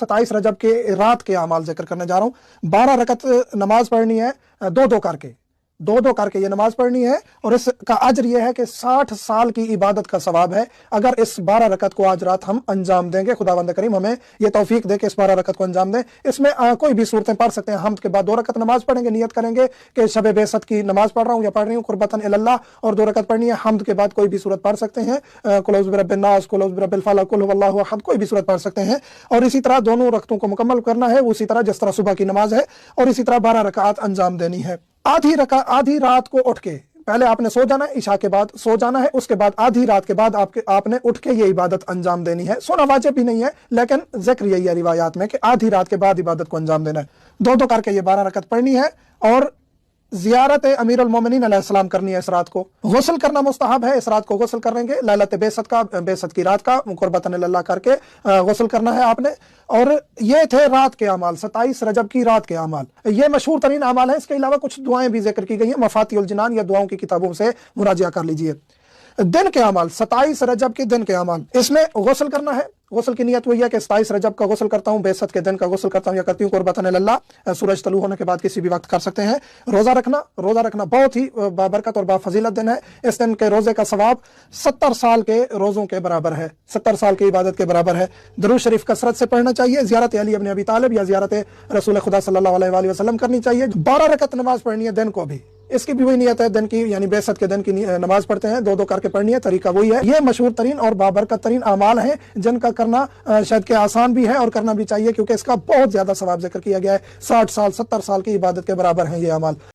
27 रजब के रात के अमाल जिक्र करने जा रहा हूँ। 12 रकत नमाज पढ़नी है, दो दो करके ये नमाज पढ़नी है, और इसका अजर ये है कि 60 साल की इबादत का सवाब है अगर इस 12 रकत को आज रात हम अंजाम देंगे। खुदावंद करीम हमें ये तौफीक दे कि इस 12 रकत को अंजाम दें। इसमें कोई भी सूरतें पढ़ सकते हैं। हमद के बाद 2 रकत नमाज पढ़ेंगे, नियत करेंगे कि शब बेसत की नमाज पढ़ रहा हूँ या पढ़ रही हूँ कुर्बतन इल्लाह, और 2 रकत पढ़नी है। हमद के बाद कोई भी सूरत पढ़ सकते हैं, कुल औज़ु बिरब्बिन नास, कुल औज़ु बिरब्बिल फलक, कुल हुवल्लाहु अहद, कोई भी सूरत पढ़ सकते हैं। और इसी तरह दोनों रकतों को मुकम्मल करना है, उसी तरह जिस तरह सुबह की नमाज है, और इसी तरह 12 रकात अंजाम देनी है। आधी रात को उठ के पहले आपने सो जाना है, इशा के बाद सो जाना है, उसके बाद आधी रात के बाद आपने उठ के ये इबादत अंजाम देनी है। सोना वाजिब भी नहीं है, लेकिन जिक्र यही है रिवायात में कि आधी रात के बाद इबादत को अंजाम देना है। दो करके ये 12 रकत पढ़नी है, और ज़ियारत अमीरुल मोमिनीन अलैहिस्सलाम करनी है। इस रात को गुस्ल करना मुस्तहब है। इस रात को गुस्ल करेंगे, लैलत बेसत की रात का कुर्बतन इल्लाह करके गुस्ल करना है आपने। और ये थे रात के अमाल, 27 रजब की रात के अमाल। ये मशहूर तरीन अमाल है। इसके अलावा कुछ दुआएं भी जिक्र की गई हैं मफातिहुल जिनान या दुआओं की किताबों से मुराजिया कर लीजिए। दिन के अमाल, 27 रजब के दिन के अमाल, इसमें गुस्ल करना है। गुस्ल की नियत वही है कि 27 रजब का गुस्ल करता हूँ, बेसत के दिन का गुस्ल करता हूँ या करती हूँ कुर्बतन इल्लाह। सूरज तलू होने के बाद किसी भी वक्त कर सकते हैं। रोजा रखना बहुत ही बाबरकत और बाफजीलत दिन है। इस दिन के रोजे का सवाब 70 साल के रोजों के बराबर है, 70 साल की इबादत के बराबर है। दरूद शरीफ कसरत से पढ़ना चाहिए। ज़ियारत अली इब्न अबी तालिब या ज़ियारत रसूल खुदा सल्लल्लाहु अलैहि वसल्लम करनी चाहिए। 12 रकत नमाज पढ़नी है दिन को भी, इसकी भी वही नियत है दिन की, यानी बेसत के दिन की नमाज पढ़ते हैं, 2 करके पढ़नी है। तरीका वही है। ये मशहूर तरीन और बाबरकत तरीन अमाल हैं जिनका करना शायद के आसान भी है और करना भी चाहिए, क्योंकि इसका बहुत ज्यादा सवाब जिक्र किया गया है। 60 साल 70 साल की इबादत के बराबर हैं ये अमाल।